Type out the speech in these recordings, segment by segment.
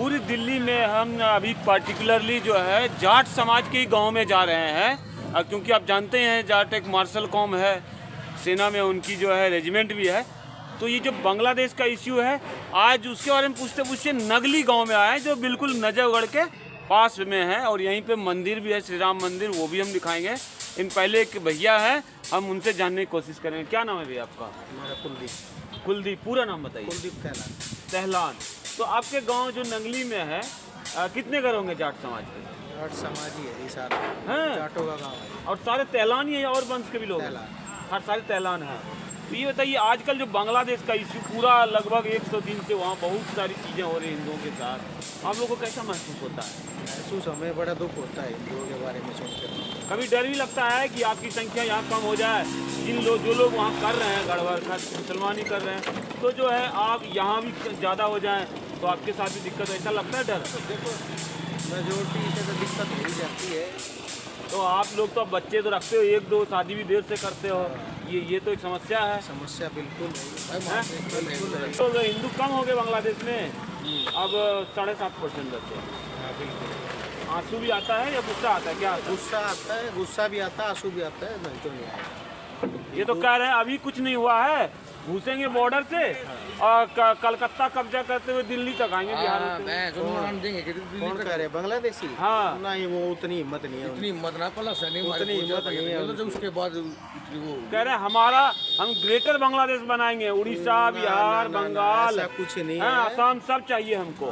पूरी दिल्ली में हम अभी पर्टिकुलरली जो है जाट समाज के गांव में जा रहे हैं, क्योंकि आप जानते हैं जाट एक मार्शल कौम है, सेना में उनकी जो है रेजिमेंट भी है। तो ये जो बांग्लादेश का इश्यू है, आज उसके बारे में पूछते पूछते नगली गांव में आए जो बिल्कुल नजफगढ़ के पास में है, और यहीं पे मंदिर भी है, श्री राम मंदिर, वो भी हम दिखाएंगे। इन पहले एक भैया है, हम उनसे जानने की कोशिश करेंगे। क्या नाम है भैया आपका? हमारा कुलदीप। कुलदीप, पूरा नाम बताइए। कुलदीप सहलान। तो आपके गांव जो नंगली में है, कितने घर होंगे जाट समाज के? जाट समाज ही है ये सारा, हैं? जाटों का गांव है। और सारे तहलान ही है और वंश के भी लोग हैं? हर सारे तहलान है। तो ये बताइए, आजकल जो बांग्लादेश का इश्यू पूरा लगभग 100 दिन से वहाँ बहुत सारी चीज़ें हो रही हैं हिंदुओं के साथ, आप लोगों को कैसा महसूस होता है? महसूस हमें बड़ा दुख होता है हिंदुओं के बारे में सुनकर। कभी डर भी लगता है कि आपकी संख्या यहाँ कम हो जाए, जो लोग वहाँ कर रहे हैं गड़बड़ का मुसलमानी कर रहे हैं, तो जो है आप यहाँ भी ज़्यादा हो जाए तो आपके साथ भी दिक्कत, ऐसा लगता है डर? देखो मेजोरिटी से तो दिक्कत हो ही जाती है। तो आप लोग तो अब बच्चे तो रखते हो, 1-2 शादी भी देर से करते हो, ये तो एक समस्या है। समस्या बिल्कुल है। तो हिंदू कम हो गए बांग्लादेश में, अब 7.5% बचे। हाँ बिल्कुल। आंसू भी आता है या गुस्सा आता है? क्या गुस्सा आता है, गुस्सा भी आता है, आंसू भी आता है, नहीं तो नहीं आएगा। ये तो कह रहे हैं अभी कुछ नहीं हुआ है, घुसेंगे बॉर्डर से और कलकत्ता कब्जा करते हुए दिल्ली तक आएंगे, बिहार होते। कौन कह रहे बांग्लादेशी? हाँ। नहीं, वो उतनी हिम्मत नहीं है, इतनी हिम्मत ना पला सैनिक उतनी हिम्मत नहीं है। उसके बाद वो कह रहे हैं हम ग्रेटर बांग्लादेश बनाएंगे, उड़ीसा, बिहार, बंगाल, ऐसा कुछ नहीं हाँ, है। असम सब चाहिए हमको।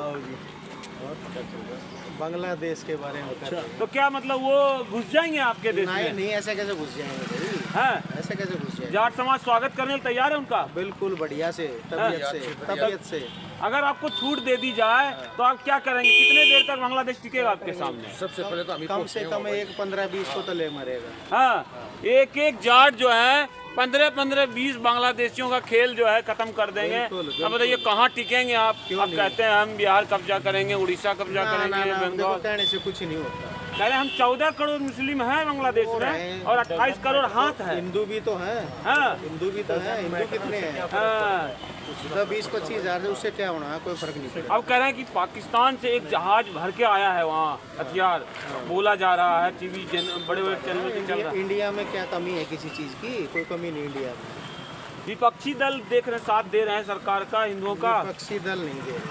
बांग्लादेश के बारे में बता रहे हैं। तो क्या मतलब वो घुस जाएंगे आपके देश नहीं में? नहीं, ऐसे कैसे घुस जाएंगे भाई? हैं? ऐसे कैसे घुस जाएंगे? जाट समाज स्वागत करने के लिए तैयार है उनका? बिल्कुल बढ़िया से, तबीयत से। अगर आपको छूट दे दी जाए तो आप क्या करेंगे? कितने देर तक बांग्लादेश टिकेगा आपके सामने? सबसे पहले तो कम से कम 15-20 को तो ले मरेगा। हाँ, एक जाट जो है 15-20 बांग्लादेशियों का खेल जो है खत्म कर देंगे। बिल्कुल। अब बताइए कहाँ टिकेंगे आप? क्यों आप नहीं? कहते हैं हम बिहार कब्जा करेंगे, उड़ीसा कब्जा करेंगे, देखो बंगाल। कहने से कुछ नहीं होता। कह रहे हम 14 करोड़ मुस्लिम हैं बांग्लादेश में और 28 करोड़ हाथ है। हिंदू भी तो है। हाँ, हिंदू भी तो है। हिंदू कितने हैं? हाँ। 20-25 हजार, उससे क्या होना है? कोई फर्क नहीं पड़ेगा। अब कह रहे हैं कि पाकिस्तान से एक जहाज भर के आया है वहाँ हथियार, बोला जा रहा है, टीवी बड़े बड़े चैनल पे चल रहा है। इंडिया में क्या कमी है किसी चीज की? कोई कमी नहीं इंडिया में। विपक्षी दल देख रहे, साथ दे रहे हैं सरकार का, हिंदुओं का। विपक्षी दल नहीं दे रहे।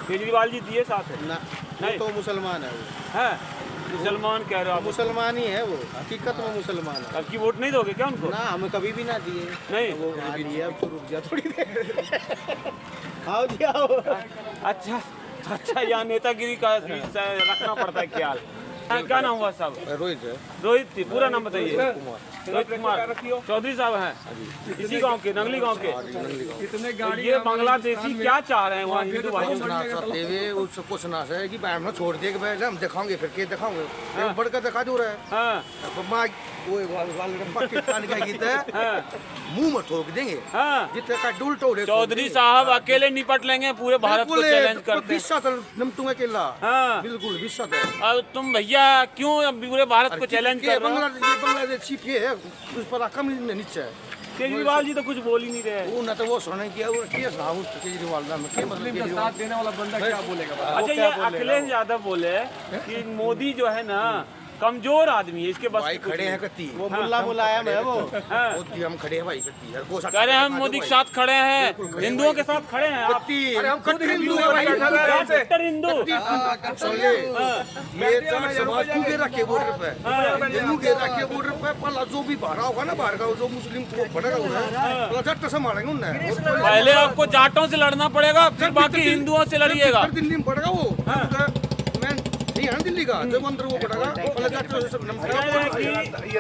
केजरीवाल जी दिए साथ है ना, नहीं। वो तो मुसलमान है। वो है मुसलमान कह रहे हो आप? मुसलमान ही है वो, हकीकत में मुसलमान है। अब की वोट नहीं दोगे क्या उनको? ना, हमें कभी भी ना दिए। नहीं। वो भी दिया, अब तो रुक जा थोड़ी देर। आओ जी आओ। अच्छा अच्छा, यहाँ नेतागिरी का रखना पड़ता है ख्याल। क्या नाम हुआ साहब? रोहित है। रोहित जी, पूरा नाम बताइए। रोहित कुमार चौधरी साहब हैं, इसी गांव के, नंगली गांव के। तो ये बांग्लादेशी क्या चाह रहे हैं वहाँ हिंदू भाइयों से? सबको सुना है कि भाई छोड़ दिए कि भाई हम दिखाओगे, फिर के दिखाओगे, बढ़कर दिखा दो रहे। हाँ पाकिस्तान का गीत है, मुंह में ठोक देंगे। हाँ, जितने का डुल टोड़े चौधरी साहब अकेले निपट लेंगे, पूरे भारत को चैलेंज करते हैं। किला हाँ, बिल्कुल विश्वास है। और तुम भैया क्यों पूरे भारत को चैलेंज कर रहे हो? बांग्लादेशी है, उस पर कम नीचे है। केजरीवाल जी तो कुछ बोल ही नहीं रहे। वो ना तो वो सुने किया, वो केस रहा उस केजरीवाल का, क्या मतलब साथ देने वाला बंदा क्या बोलेगा? अच्छा, ये अखिलेश यादव बोले कि मोदी जो है ना कमजोर आदमी है, इसके बस भाई खड़े हैं कत्ती, वो मुल्ला मुलायम है वो। हम खड़े हैं भाई कत्ती, कह रहे हैं हम मोदी के साथ खड़े हैं, हिंदुओं के साथ खड़े हैं आप। अरे हम कट्टर हिंदू हैं भाई, कट्टर हिंदू। ये समाज को घेरा के बॉर्डर पे, हिंदू घेरा के बॉर्डर पे, पहला जो भी बाहर होगा ना, बाहर का जो मुस्लिम को पड़ेगा उन्हें झट संभालेंगे उन्हें। पहले आपको जाटों से लड़ना पड़ेगा, फिर बाकी हिंदुओं से लड़िएगा। दिल्ली में पड़ेगा वो, नहीं है दिल्ली का, जब अंदर वो पड़ेगा पहले जाट से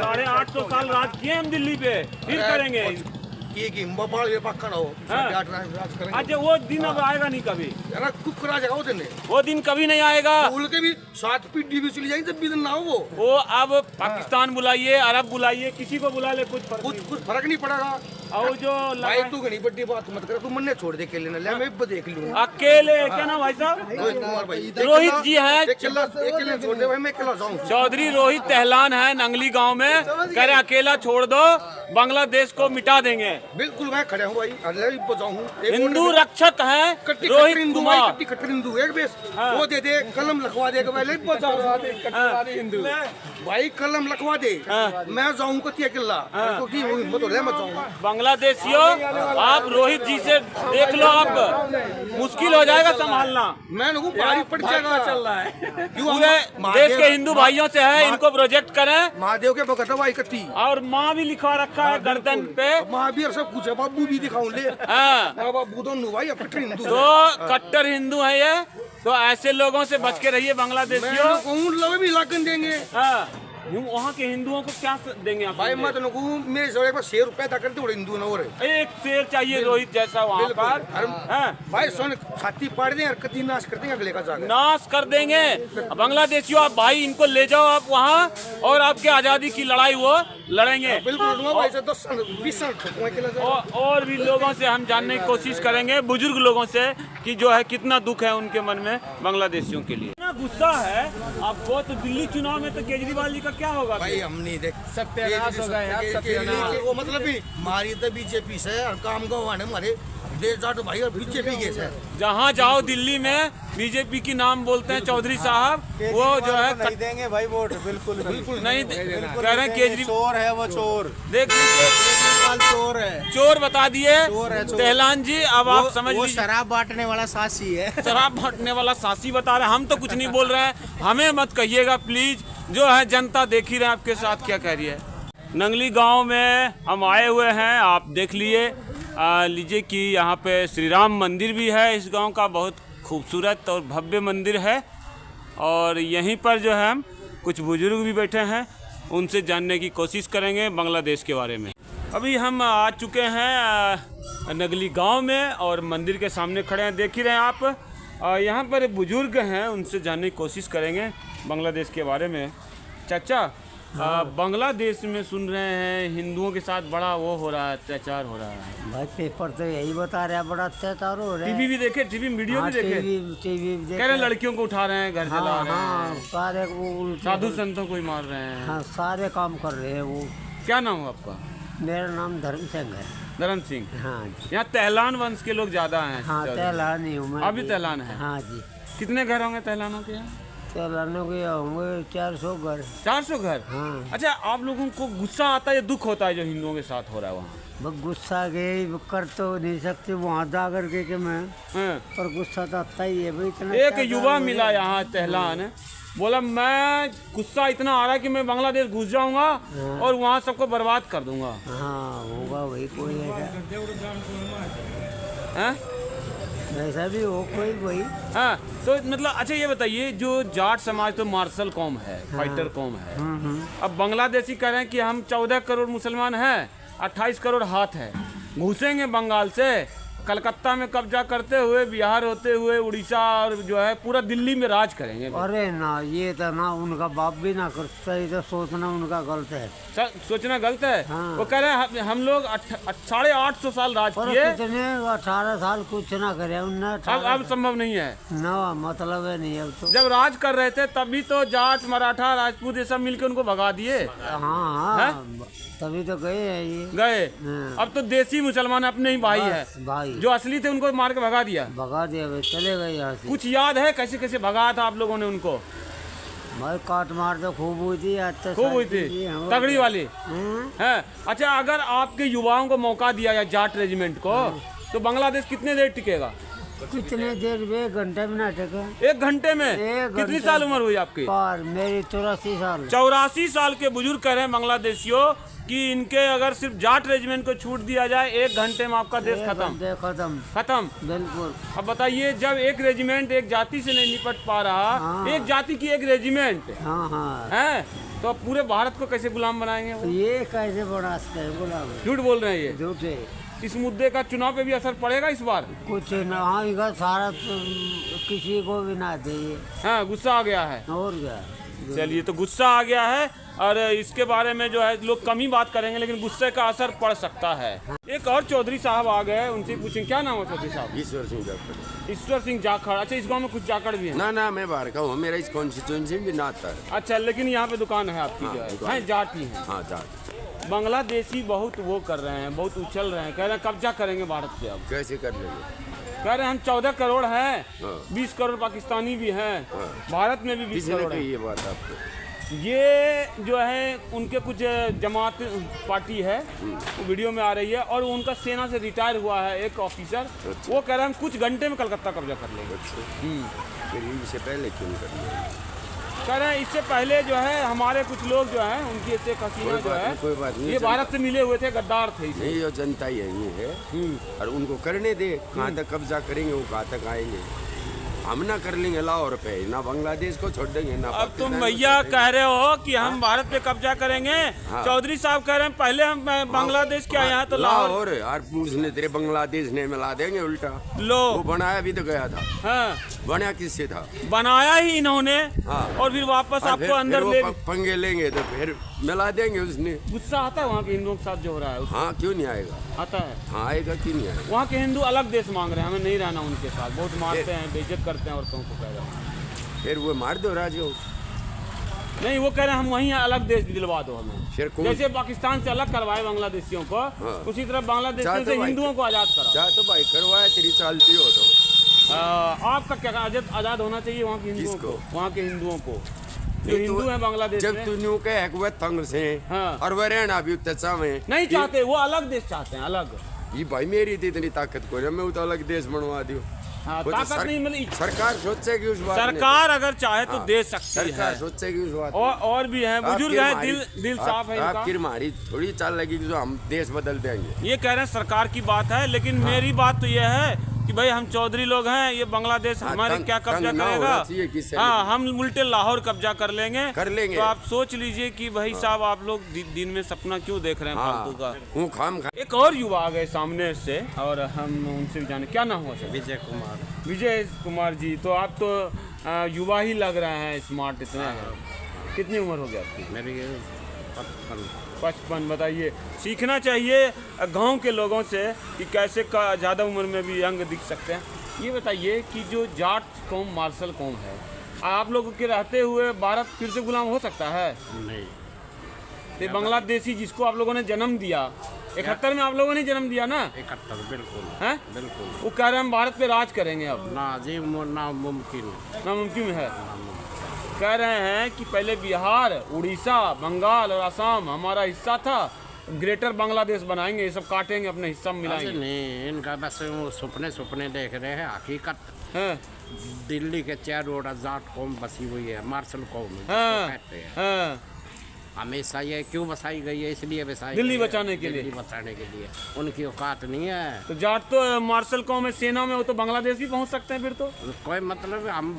850 साल राज किए हम दिल्ली पे, फिर करेंगे। कि भोपाल ये पक्का ना हो, राज करेंगे। अच्छा, वो दिन अब आएगा नहीं कभी? यार कुछ करा जाएगा वो दिन, वो दिन कभी नहीं आएगा। बोल के भी 7 पीट भी चली जाएगी, जब भी दिन ना हो वो। अब पाकिस्तान बुलाइए, अरब बुलाइए, किसी को बुला ले, कुछ फर्क नहीं पड़ेगा। और जो भाई तू घनी बड़ी बात मत कर, तू मन ने छोड़ दे अकेले ना, ले मैं भी देख लूंगा अकेले, क्या नाम भाई साहब? रोहित कुमार भाई। रोहित जी हैं। अकेले छोड़ दे भाई, मैं अकेला जाऊं। चौधरी रोहित तेहलान है नंगली गांव में, कह रहे अकेला छोड़ दो, बांग्लादेश को मिटा देंगे। बिल्कुल मैं खड़ा हूँ भाई, अल्लाह भी बचाऊं। हिंदू रक्षक हैं रोहित कुमार। कट्टर हिंदू एक बेस वो दे दे, कलम लिखवा दे पहले बचा हिंदू भाई, कलम लिखवा दे, मैं जाऊं कति अकेला, क्योंकि हिम्मत हो रहा है मैं जाऊं। बांग्लादेशियों, आप रोहित जी से देख लो, आप मुश्किल हो जाएगा संभालना। मैं लोगों भारी पड़ जाएगा, चल रहा है पूरे देश के हिंदू भाइयों से है, इनको प्रोजेक्ट करें। महादेव के भगत भाई कत्ती और माँ भी लिखवा रखा है गर्दन पे, महावीर सब कुछ है, बाबू भी दिखाऊं ले। हाँ, बाबू दोनों भाई कट्टर हिंदू, तो कट्टर हिंदू है ये, तो ऐसे लोगों से बच के रहिए बांग्लादेशियों। भी लागन देंगे। हाँ, वहाँ के हिंदुओं को क्या देंगे आप? भाई मत नको, मेरे से एक बार शेर पैदा करते बड़े हिंदू ना हो रहे, एक शेर चाहिए रोहित जैसा वहाँ पर। हाँ, भाई सोन छाती पाड़ दें और कति नाश कर देंगे अगले का जाकर, नाश कर देंगे बांग्लादेशियों। आप भाई इनको ले जाओ आप वहाँ, और आपके आजादी की लड़ाई वो लड़ेंगे। बिल्कुल भाई से 10 साल 20 साल ठोकूंगा अकेला। और भी लोगों से हम जानने की कोशिश करेंगे, बुजुर्ग लोगों से, कि जो है कितना दुख है उनके मन में बांग्लादेशियों के लिए। इतना गुस्सा है आपको, तो दिल्ली चुनाव में तो केजरीवाल जी का क्या होगा? भाई हम नहीं देख सत्यानाश हो गया यार, सत्यानाश। वो मतलब भी हमारी तो बीजेपी से और काम का हुआ हमारे देश जाट भाई और बीजेपी के से, जहाँ जाओ दिल्ली में बीजेपी की नाम बोलते हैं चौधरी साहब, वो जो है नहीं देंगे भाई वोट, बिल्कुल बिल्कुल नहीं कह रहे हैं केजरीवाल चोर है, वो चोर, देख लीजिए चोर है, चोर बता दिए चोर है, चोर। तेहलान जी। अब आप समझ लीजिए, शराब बांटने वाला सासी है, शराब बांटने वाला सासी बता रहे हैं। हम तो कुछ नहीं बोल रहे हैं, हमें मत कहिएगा प्लीज, जो है जनता देख ही रहे हैं आपके साथ क्या कह रही है। नंगली गांव में हम आए हुए हैं, आप देख लीजिए कि यहाँ पे श्री राम मंदिर भी है। इस गांव का बहुत खूबसूरत और भव्य मंदिर है, और यहीं पर जो है हम कुछ बुजुर्ग भी बैठे हैं, उनसे जानने की कोशिश करेंगे बांग्लादेश के बारे में। अभी हम आ चुके हैं नंगली गांव में, और मंदिर के सामने खड़े हैं, देख ही रहे हैं आप। यहाँ पर बुजुर्ग हैं, उनसे जानने की कोशिश करेंगे बांग्लादेश के बारे में। चाचा, बांग्लादेश में सुन रहे हैं हिंदुओं के साथ बड़ा वो हो रहा है, अत्याचार हो रहा है। भाई पेपर तो यही बता रहा है, बड़ा अत्याचार हो रहा है। टीवी भी देखे, टीवी वीडियो भी देखे, टीवी भी कह रहे लड़कियों को उठा रहे हैं, घर से ला रहे हैं, सारे वो साधु संतों को ही मार रहे हैं। हाँ, सारे काम कर रहे हैं वो। क्या नाम है आपका? मेरा नाम धर्म सिंह है। धर्म सिंह। हाँ, यहाँ तेहलान वंश के लोग ज्यादा हैं। हाँ, तेहलान ही हूँ मैं। अभी तेहलान है? हाँ जी। कितने घर होंगे तेहलानों के यहाँ? तेहलानों के होंगे 400 घर। 400 घर? हाँ। अच्छा, आप लोगों को गुस्सा आता है या दुख होता है जो हिंदुओं के साथ हो रहा है वहाँ? बस गुस्सा के कर तो नहीं सकते वहाँ जा करके कि मैं, हाँ। पर गुस्सा तो आता ही है भाई। इतना एक युवा मिला यहाँ तेहलान, बोला मैं गुस्सा इतना आ रहा है कि मैं बांग्लादेश घुस जाऊंगा और वहाँ सबको बर्बाद कर दूंगा। हाँ, होगा भाई कोई हैं? ऐसा भी हो कोई भाई। हाँ, तो मतलब अच्छा ये बताइए, जो जाट समाज तो मार्शल कौम है, फाइटर कौम है, अब बांग्लादेशी कह रहे हैं कि हम 14 करोड़ मुसलमान हैं, 28 करोड़ हाथ है, घुसेंगे बंगाल से, कलकत्ता में कब्जा करते हुए, बिहार होते हुए उड़ीसा, और जो है पूरा दिल्ली में राज करेंगे। अरे ना, ये तो ना उनका बाप भी ना करता, ये तो सोचना उनका गलत है। सोचना गलत है। हाँ। वो कह रहे हैं हम लोग 850 साल राज और किए, कितने 18 साल कुछ ना करे उनने। अब संभव नहीं है ना, मतलब है नहीं अब तो। जब राज कर रहे थे तभी तो जाट, मराठा, राजपूत ये सब मिलकर उनको भगा दिए। हाँ, तभी तो गए हैं ये। गए। हाँ। अब तो देसी मुसलमान अपने ही भाई है, भाई जो असली थे उनको मार के भगा दिया। भगा दिया भाई, चले गए यहाँ से। कुछ याद है कैसे कैसे भगाया था आप लोगों ने उनको? भाई काट मार तो खूब हुई थी, आज तो खूब हुई थी, तगड़ी वाली है। अच्छा, अगर आपके युवाओं को मौका दिया या जाट रेजिमेंट को, तो बांग्लादेश कितने देर टिकेगा? कितने देर में? 1 घंटे में ना टिके। 1 घंटे में? कितनी साल उम्र हुई आपकी? पार मेरी 84 साल। 84 साल के बुजुर्ग कह रहे हैं बांग्लादेशियों कि इनके अगर सिर्फ जाट रेजिमेंट को छूट दिया जाए, 1 घंटे में आपका देश खत्म। खत्म। बिल्कुल। अब बताइए, जब एक रेजिमेंट एक जाति से नहीं निपट पा रहा, हाँ। एक जाति की एक रेजिमेंट हाँ है, तो अब पूरे भारत को कैसे गुलाम बनाएंगे वो? ये कैसे बना सकते हैं गुलाम? झूठ बोल रहे हैं ये। झूठे। इस मुद्दे का चुनाव पे भी असर पड़ेगा इस बार? कुछ ना, हाँ, इधर सारा किसी को भी ना दे। हाँ, गुस्सा आ गया है। और क्या? चलिए, तो गुस्सा आ गया है और इसके बारे में जो है लोग कम ही बात करेंगे, लेकिन गुस्से का असर पड़ सकता है। एक और चौधरी साहब आ गए, उनसे पूछें क्या नाम है चौधरी साहब? ईश्वर सिंह जाखड़। ईश्वर सिंह जाखड़। अच्छा, इस गांव में कुछ जाखड़ भी है? ना मैं बाहर का हूँ, मेरा इस कॉन्स्टिट्यूंसी में ना आता है। अच्छा, लेकिन यहाँ पे दुकान है आपकी? हाँ, जो है दुकान। हैं, जाट ही है। हाँ जाट। बांग्लादेशी बहुत वो कर रहे हैं, बहुत उछल रहे हैं, कह रहे हैं कब्जा करेंगे भारत पे। अब कैसे कर लेंगे? कह रहे हैं हम 14 करोड़ हैं, हाँ। 20 करोड़ पाकिस्तानी भी हैं, हाँ। भारत में भी 20 किसी ने करोड़ कही हैं। ये बात आपको? ये जो है उनके कुछ जमात पार्टी है, वो वीडियो में आ रही है, और उनका सेना से रिटायर हुआ है एक ऑफिसर, वो कह रहे हैं हम कुछ घंटे में कलकत्ता कब्जा कर लेंगे। फिर इससे पहले क्यों कर लेंगे? कह रहे हैं इससे पहले जो है हमारे कुछ लोग जो हैं, उनकी शेख हसीना जो है, कोई बात नहीं, ये भारत से मिले हुए थे, गद्दार थे इसलिए। नहीं, ये जनता यही है और उनको करने दे। कहाँ तक कब्जा करेंगे वो कहाँ तक आएंगे? हम ना कर लेंगे लाहौर पे, ना बांग्लादेश को छोड़ देंगे, ना अब पाकिस्तान तुम को भैया छोड़ देंगे। कह रहे हो कि हम भारत पे कब्जा करेंगे, चौधरी साहब कह रहे हैं पहले हम बांग्लादेश क्या यहाँ तो लाहौर। और उसने तेरे बांग्लादेश ने मिला देंगे उल्टा। लो, वो बनाया भी तो गया था। हाँ, बना किससे था? बनाया ही इन्होंने, हाँ। और फिर वापस और आपको अंदर वो ले। पंगे लेंगे तो फिर मिला देंगे उसने। गुस्सा आता है वहाँ के हिंदुओं के साथ जो हो रहा है? हाँ, क्यों नहीं आएगा? आता है। हाँ, आएगा क्यों नहीं आएगा? वहाँ के हिंदू अलग देश मांग रहे हैं, हमें नहीं रहना उनके साथ, बहुत मारते हैं, बेइज्जत करते हैं औरतों को, कह रहे हैं। फिर वो मार दो राजो। नहीं, वो कह रहे हैं हम वहीं अलग देश दिलवा दो हमें, फिर कौन? जैसे पाकिस्तान से अलग करवाए बांग्लादेशियों को, हाँ। उसी तरह बांग्लादेशियों चाहते से भाई। हिंदुओं को आजाद करा। चाहे तो भाई करवाए, तेरी चालती हो तो। आपका क्या आजाद होना चाहिए वहाँ के हिंदुओं को? वहाँ के हिंदुओं को जो नहीं तो हिंदू हैं बांग्लादेश जब में, तू न्यू कहे हुए तंग से हाँ। और वह रहना भी उत्तसा में नहीं चाहते, वो अलग देश चाहते हैं, अलग। ये भाई मेरी थी इतनी ताकत को, जब मैं तो अलग देश बनवा दूं। हाँ, वो तो ताकत नहीं मिली। सरकार सोचेगी उस बात में। सरकार अगर चाहे तो हाँ, दे सकती सरकार है। सोचेगी उस बात में। और भी हैं, बुजुर्ग हैं, दिल साफ है इनका। आपकी हमारी थोड़ी चाल लगेगी जो हम देश बदल देंगे। ये कह रहे हैं सरकार की बात है, लेकिन मेरी बात तो ये है कि भाई हम चौधरी लोग हैं, ये बांग्लादेश हमारे क्या कब्जा करेगा? हाँ, हम उल्टे लाहौर कब्जा कर लेंगे। तो आप सोच लीजिए कि भाई साहब आप लोग दिन में सपना क्यों देख रहे हैं फालतू का? वो खाम खा। एक और युवा आ गए सामने से, और हम उनसे भी जाने, क्या नाम हुआ सर? विजय कुमार। विजय कुमार जी, तो आप तो युवा ही लग रहे हैं, स्मार्ट इतने हैं। कितनी उम्र हो गई आपकी? मेरी 55। बताइए, सीखना चाहिए गांव के लोगों से कि कैसे का ज़्यादा उम्र में भी यंग दिख सकते हैं। ये बताइए कि जो जाट कौम मार्शल कौम है, आप लोगों के रहते हुए भारत फिर से गुलाम हो सकता है? नहीं। तो बांग्लादेशी जिसको आप लोगों ने जन्म दिया, 71 में आप लोगों ने जन्म दिया ना? 71 बिल्कुल हैं? बिल्कुल। वो कह रहे हैं हम भारत पे राज करेंगे अब। ना जी, नामुमकिन। नामुमकिन है। कह रहे हैं कि पहले बिहार, उड़ीसा, बंगाल और असम हमारा हिस्सा था, ग्रेटर बांग्लादेश बनाएंगे, ये सब काटेंगे, अपने हिस्सा में ऐसे मिलाएंगे। नहीं, इनका बस वो सपने देख रहे हैं। हकीकत हैं? दिल्ली के 4 रोड जाट कौम बसी हुई है, मार्शल कौम हाँ, कहते हैं। हाँ। हमेशा ये क्यों बसाई गई है? इसलिए बसाई दिल्ली गई है, बचाने के लिए। दिल्ली बचाने के लिए। उनकी औकात नहीं है। तो जाट तो मार्शल कौम है, सेना में, वो तो बांग्लादेश भी पहुंच सकते हैं फिर तो। कोई मतलब हम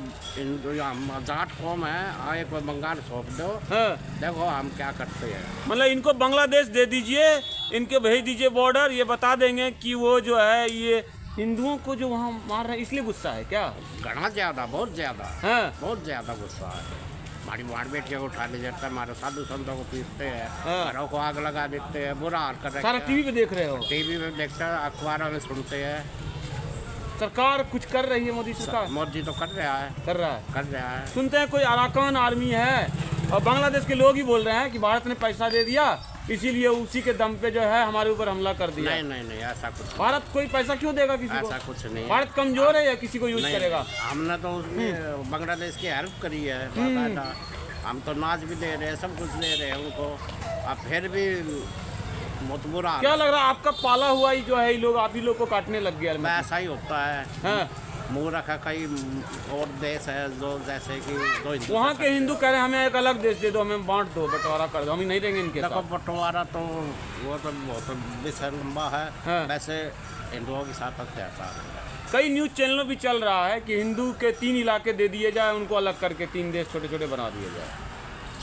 जाट कौम है, आए कोई बंगाल सौंप दो, हाँ। देखो हम क्या करते हैं। मतलब इनको बांग्लादेश दे दीजिए, इनके भेज दीजिए बॉर्डर, ये बता देंगे कि वो जो है ये हिंदुओं को जो वहाँ मार रहे हैं, इसलिए गुस्सा है क्या? घना ज्यादा, बहुत ज्यादा, हाँ। बहुत ज्यादा गुस्सा है। हमारी मार बेटियों को उठा ले जाता है, हमारे साधु संतों को पीटते हैं, हाँ। घरों को आग लगा देते हैं, बुरा हाल कर सारा टीवी पे देख रहे हो? टीवी में देखते हैं, अखबारों में सुनते हैं। सरकार कुछ कर रही है, मोदी सरकार मोदी तो कर रहा है, कर रहा है। कर रहा है। सुनते हैं कोई अराकान आर्मी है, और बांग्लादेश के लोग ही बोल रहे हैं कि भारत ने पैसा दे दिया, इसीलिए उसी के दम पे जो है हमारे ऊपर हमला कर दिया। नहीं नहीं नहीं, ऐसा कुछ नहीं। भारत कोई पैसा क्यों देगा किसी को? ऐसा कुछ नहीं है। भारत कमजोर है या किसी को यूज नहीं, करेगा? हमने तो उसमें बांग्लादेश की हेल्प करी है, बाकायदा। हम तो नाच भी दे रहे हैं, सब कुछ दे रहे हैं उनको, अब फिर भी बहुत बुरा हाल क्या है। लग रहा है आपका पाला हुआ ही जो है ये लोग, आप ही लोग को काटने लग गया? ऐसा ही होता है। हाँ। मुँह रखा कई और देश है जो जैसे कि जो हिंदू वहाँ के हिंदू कह रहे हैं हमें एक अलग देश दे दो, हमें बांट दो, बंटवारा कर दो, हम नहीं रहेंगे इनके देखो साथ। बंटवारा तो वो तो बहुत विषय लंबा है। हाँ। वैसे हिंदुओं के साथ अत्याचार है। कई न्यूज़ चैनलों भी चल रहा है कि हिंदू के 3 इलाके दे दिए जाए, उनको अलग करके 3 देश छोटे छोटे बना दिए जाए।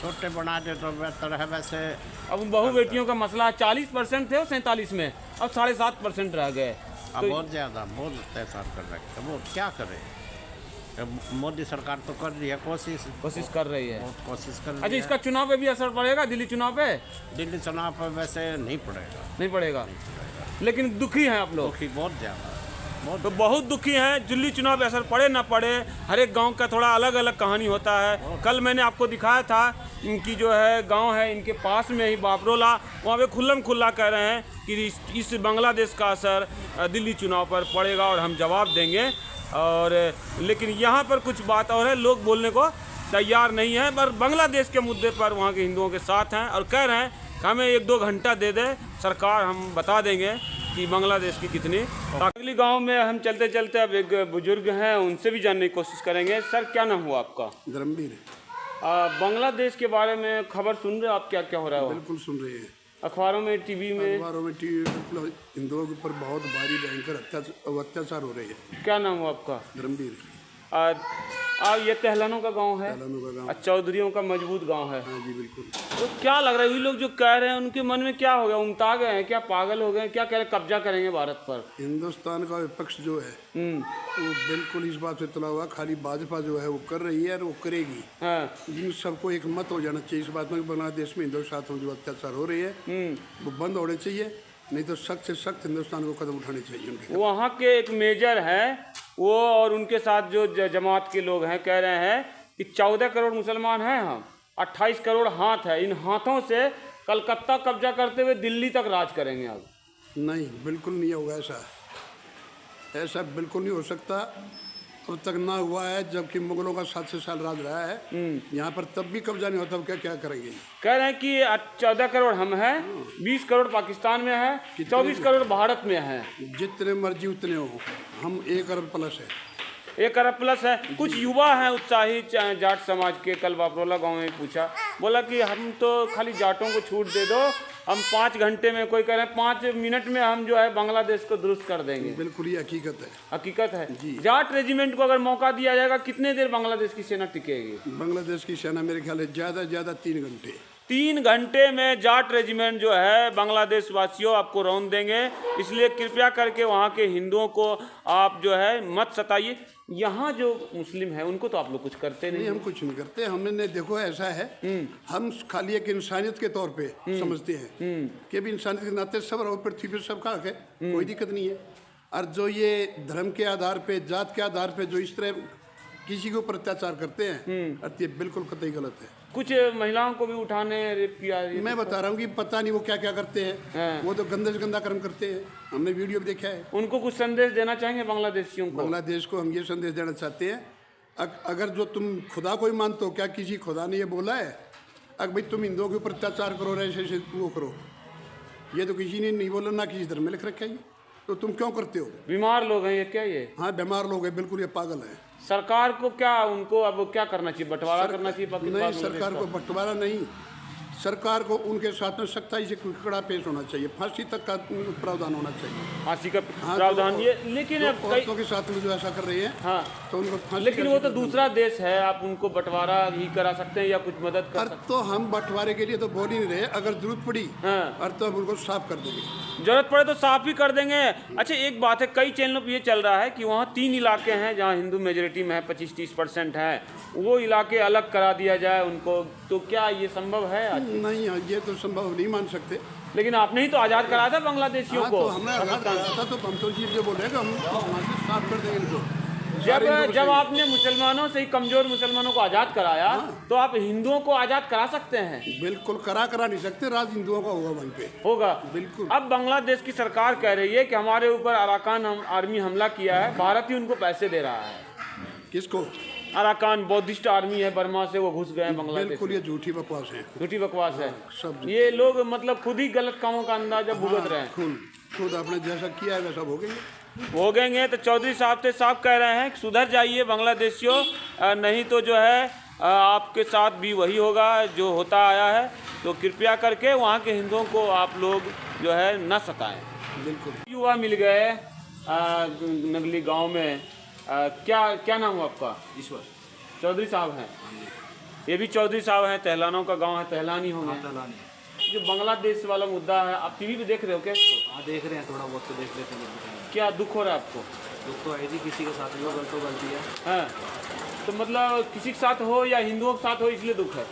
छोटे बना दे तो बेहतर है। वैसे अब बहु बेटियों का मसला 40% थे और 47 में, अब 7.5% रह गए। अब बहुत ज़्यादा, बहुत अत्याचार कर रहे हैं, वो क्या करें? मोदी सरकार तो कर रही है कोशिश कर रही है। बहुत कोशिश कर रही अच्छा, है। इसका चुनाव पे भी असर पड़ेगा, दिल्ली चुनाव पे? दिल्ली चुनाव पर वैसे नहीं पड़ेगा। नहीं पड़ेगा, लेकिन दुखी हैं आप लोग? दुखी बहुत ज़्यादा, तो बहुत दुखी हैं। दिल्ली चुनाव पे असर पड़े ना पड़े, हर एक गांव का थोड़ा अलग अलग कहानी होता है। कल मैंने आपको दिखाया था, इनकी जो है गांव है, इनके पास में ही बाबरोला, वहाँ पे खुल्लम खुल्ला कह रहे हैं कि इस बांग्लादेश का असर दिल्ली चुनाव पर पड़ेगा और हम जवाब देंगे। और लेकिन यहाँ पर कुछ बात और है, लोग बोलने को तैयार नहीं है, पर बांग्लादेश के मुद्दे पर वहाँ के हिंदुओं के साथ हैं और कह रहे हैं कि हमें 1-2 घंटा दे दे सरकार, हम बता देंगे कि बांग्लादेश की कितनी। अगली गांव में हम चलते चलते अब एक बुजुर्ग हैं, उनसे भी जानने की कोशिश करेंगे। सर, क्या नाम हुआ आपका? धर्मवीर। बांग्लादेश के बारे में खबर सुन रहे हो आप? क्या क्या हो रहा है? बिल्कुल सुन रहे हैं, अखबारों में, टीवी में? अखबारों में, टीवी में हिंदुओं के ऊपर बहुत भारी भयंकर अत्याचार हो रहे हैं। क्या नाम हुआ आपका? धर्मवीर। ये तेहलानों का गांव है, तेहलानों का गांव, चौधरियों का मजबूत गांव है। हाँ जी बिल्कुल। तो क्या लग रहा है, ये लोग जो कह रहे हैं उनके मन में क्या हो गया? उमता गए हैं क्या? पागल हो गए हैं क्या? कह रहे कब्जा करेंगे भारत पर? हिंदुस्तान का विपक्ष जो है वो बिल्कुल इस बात से तुला हुआ, खाली भाजपा जो है वो कर रही है और वो करेगी। हाँ। इन सबको एक मत हो जाना चाहिए इस बात में कि बांग्लादेश में हिंदुओं के साथ जो अत्याचार हो रही है वो बंद होने चाहिए, नहीं तो सख्त से सख्त हिंदुस्तान को कदम उठाने चाहिए उनके। वहाँ के एक मेजर हैं वो, और उनके साथ जो जमात के लोग हैं, कह रहे हैं कि 14 करोड़ मुसलमान हैं हम, 28 करोड़ हाथ है, इन हाथों से कलकत्ता कब्जा करते हुए दिल्ली तक राज करेंगे। अब नहीं, बिल्कुल नहीं होगा ऐसा, ऐसा बिल्कुल नहीं हो सकता। अब तक ना हुआ है, जबकि मुगलों का 700 साल राज रहा है यहाँ पर, तब भी कब्जा नहीं होता। क्या क्या करेंगे? कह रहे हैं कि 14 करोड़ हम हैं, 20 करोड़ पाकिस्तान में है, 24 करोड़ भारत में है। जितने मर्जी उतने हो, हम 1 अरब प्लस है। 1 अरब प्लस है। कुछ युवा हैं उत्साही जाट समाज के, कल बाबरोला गांव में पूछा, बोला कि हम तो खाली जाटों को छूट दे दो, हम 5 घंटे में, कोई कह रहे हैं 5 मिनट में हम जो है बांग्लादेश को दुरुस्त कर देंगे। बिल्कुल ये हकीकत है, हकीकत है। जाट रेजिमेंट को अगर मौका दिया जाएगा, कितने देर बांग्लादेश की सेना टिकेगी? बांग्लादेश की सेना मेरे ख्याल है ज़्यादा ज़्यादा 3 घंटे। 3 घंटे में जाट रेजिमेंट जो है बांग्लादेश वासियों आपको रौंद देंगे। इसलिए कृपया करके वहाँ के हिंदुओं को आप जो है मत सताइए। यहाँ जो मुस्लिम है उनको तो आप लोग कुछ करते नहीं। हम कुछ नहीं करते। हमने देखो ऐसा है, हम खाली एक इंसानियत के तौर पे समझते हैं कि भी इंसानियत के नाते सब रहो, पृथ्वी पे सबका हक है, कोई दिक्कत नहीं है। और जो ये धर्म के आधार पे, जात के आधार पे जो इस तरह किसी के ऊपर अत्याचार करते हैं, ये बिल्कुल कतई गलत है। कुछ महिलाओं को भी उठाने, रेप किया। मैं बता रहा हूँ कि पता नहीं वो क्या क्या करते हैं। वो तो गंदे से गंदा कर्म करते हैं, हमने वीडियो भी देखा है। उनको कुछ संदेश देना चाहेंगे बांग्लादेशियों को? बांग्लादेश को हम ये संदेश देना चाहते हैं, अगर जो तुम खुदा को ही मानते हो, क्या किसी खुदा ने ये बोला है अगर भाई तुम हिंदुओं के ऊपर अत्याचार करो, ऐसे वो करो? ये तो किसी ने नहीं बोला, ना किसी धर्म में लिख रखा है, तो तुम क्यों करते हो? बीमार लोग हैं ये क्या? ये हाँ, बीमार लोग हैं, बिल्कुल ये पागल है। सरकार को क्या, उनको अब क्या करना चाहिए? बंटवारा करना चाहिए? नहीं, सरकार को बंटवारा नहीं, सरकार को उनके साथ में सख्ताई से कड़ा पेश होना चाहिए, फांसी तक का प्रावधान होना चाहिए। फांसी का प्रावधान ये, लेकिन अब औरतों के साथ में जो ऐसा कर रही है, हाँ, तो उनको फांसी। लेकिन वो तो दूसरा देश है, आप उनको बंटवारा ही करा सकते हैं या कुछ मदद कर सकते हैं? तो हम बंटवारे के लिए तो बोल ही नहीं रहे, अगर जरूरत पड़ी और तो हम उनको साफ कर देंगे। जरूरत पड़े तो साफ ही कर देंगे। अच्छा, एक बात है, कई चैनलों पर ये चल रहा है कि वहाँ 3 इलाके हैं जहाँ हिंदू मेजोरिटी में है, 25-30% है, वो इलाके अलग करा दिया जाए उनको, तो क्या ये संभव है? नहीं, ये तो संभव नहीं मान सकते। लेकिन आपने ही तो आज़ाद कराया था बांग्लादेशियों को। तो हमने आज़ाद कराया था, तो हम तो ये बोलेगा हम वहाँ से साफ कर देंगे इनको। जब आपने मुसलमानों से ही, कमजोर मुसलमानों को आज़ाद कराया, तो आप हिंदुओं को आज़ाद करा सकते हैं? बिल्कुल करा नहीं सकते, राज हिंदुओं का होगा वहीं पे। होगा, बिल्कुल। अब बांग्लादेश की सरकार कह रही है कि हमारे ऊपर अराकान आर्मी हमला किया है, भारत ही उनको पैसे दे रहा है। किसको? अराकान बौद्धिस्ट आर्मी है बर्मा से, वो घुस गए हैं बांग्लादेश। बिल्कुल, ये झूठी बकवास है, झूठी बकवास है। सब ये लोग मतलब खुद ही गलत कामों का अंदाजा भुगत रहे हैं। खुद आपने जैसा किया है वैसा भोगेंगे। तो चौधरी साहब से साहब कह रहे हैं कि सुधर जाइए बांग्लादेशियों, नहीं तो जो है आपके साथ भी वही होगा जो होता आया है। तो कृपया करके वहाँ के हिंदुओं को आप लोग जो है न सताएं। बिल्कुल। युवा मिल गए नगली गांव में। क्या नाम है आपका? ईश्वर। चौधरी साहब हैं, ये भी चौधरी साहब हैं, तेहलानों का गांव है, तेहलानी होंगे। जो बांग्लादेश वाला मुद्दा है, आप टीवी पे देख रहे हो क्या? हाँ, देख रहे हैं, थोड़ा बहुत तो देख लेते हैं। क्या दुख हो रहा है आपको? दुख तो है जी, किसी के साथ भी हो, गलत तो गलती है। हाँ, तो मतलब किसी के साथ हो या हिंदुओं के साथ हो इसलिए दुख है।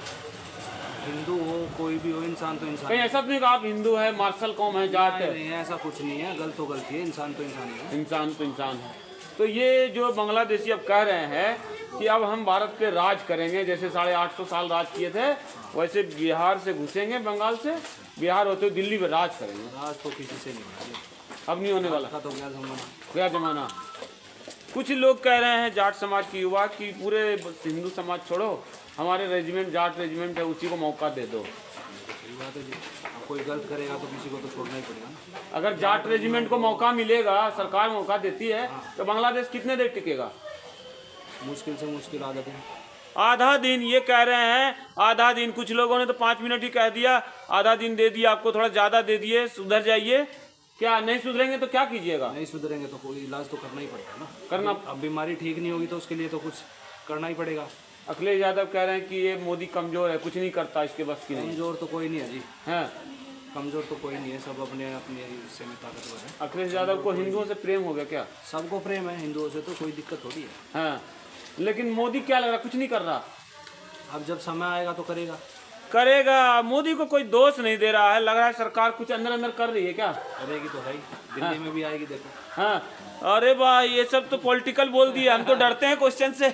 हिंदू हो कोई भी हो, इंसान तो इंसान कहीं ऐसा तो नहीं कहा आप हिंदू है, मार्शल कौम है, जाट है? नहीं, ऐसा कुछ नहीं है, गलत तो गलती है, इंसान तो इंसान ही है। इंसान तो इंसान है। तो ये जो बांग्लादेशी अब कह रहे हैं कि अब हम भारत पे राज करेंगे, जैसे 850 साल राज किए थे वैसे बिहार से घुसेंगे, बंगाल से बिहार होते हुए दिल्ली पे राज करेंगे। राज तो किसी से नहीं है, अब नहीं होने वाला, का तो क्या जमाना। क्या जमाना। कुछ लोग कह रहे हैं जाट समाज के युवा कि पूरे हिंदू समाज छोड़ो, हमारे रेजिमेंट जाट रेजिमेंट है उसी को मौका दे दो। सही बात है जी, अब कोई गलत करेगा तो किसी को तो छोड़ना ही पड़ेगा ना। अगर जाट रेजिमेंट को मौका मिलेगा, सरकार मौका देती है, तो बांग्लादेश कितने देर टिकेगा? मुश्किल से मुश्किल आदत है। आधा दिन ये कह रहे हैं, आधा दिन। कुछ लोगों ने तो 5 मिनट ही कह दिया, आधा दिन दे दिया आपको, थोड़ा ज़्यादा दे दिए, सुधर जाइए। क्या नहीं सुधरेंगे तो क्या कीजिएगा? नहीं सुधरेंगे तो कोई इलाज तो करना ही पड़ेगा ना। करना। अब बीमारी ठीक नहीं होगी तो उसके लिए तो कुछ करना ही पड़ेगा। अखिलेश यादव कह रहे हैं कि ये मोदी कमजोर है, कुछ नहीं करता, इसके बस की नहीं। कमजोर तो कोई नहीं है जी, है कमजोर तो कोई नहीं है, सब अपने अपने हिस्से में ताकतवर है। अखिलेश यादव को हिंदुओं से प्रेम हो गया क्या? सबको प्रेम है, हिंदुओं से तो कोई दिक्कत थोड़ी है। हाँ, लेकिन मोदी क्या लग रहा, कुछ नहीं कर रहा। अब जब समय आएगा तो करेगा। करेगा। मोदी को कोई दोष नहीं दे रहा है, लग रहा है सरकार कुछ अंदर अंदर कर रही है क्या? करेगी तो है ही, दिल्ली में भी आएगी देखो। हाँ, अरे भाई ये सब तो पॉलिटिकल बोल दिया, हम तो डरते हैं क्वेश्चन से।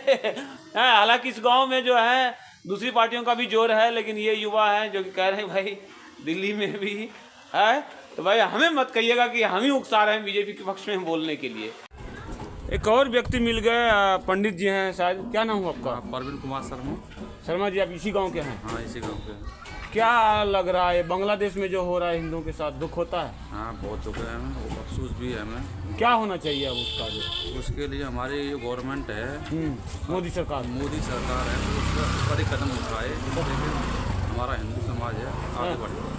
हाँ, हालांकि इस गांव में जो है दूसरी पार्टियों का भी जोर है, लेकिन ये युवा हैं जो कि कह रहे हैं भाई दिल्ली में भी है, तो भाई हमें मत कहिएगा कि हम ही उकसा रहे हैं बीजेपी के पक्ष में बोलने के लिए। एक और व्यक्ति मिल गए, पंडित जी हैं शायद, क्या नाम हुआ आपका? परवीन कुमार शर्मा। शर्मा जी, आप इसी गांव के हैं? हाँ, इसी गाँव के। क्या लग रहा है बांग्लादेश में जो हो रहा है हिंदुओं के साथ, दुख होता है? हाँ, बहुत दुख है हमें, वो अफसोस भी है हमें। क्या होना चाहिए अब उसका? जो उसके लिए हमारी ये गवर्नमेंट है, मोदी सरकार है तो उसका बड़े कदम उठाए, लेकिन हमारा हिंदू समाज है आगे बढ़े।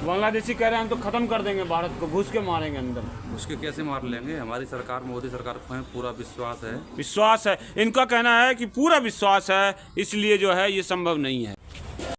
बांग्लादेशी कह रहे हैं हम तो खत्म कर देंगे भारत को, घुस के मारेंगे अंदर। उसके कैसे मार लेंगे? हमारी सरकार, मोदी सरकार को हमें पूरा विश्वास है। विश्वास है, इनका कहना है कि पूरा विश्वास है, इसलिए जो है ये संभव नहीं है।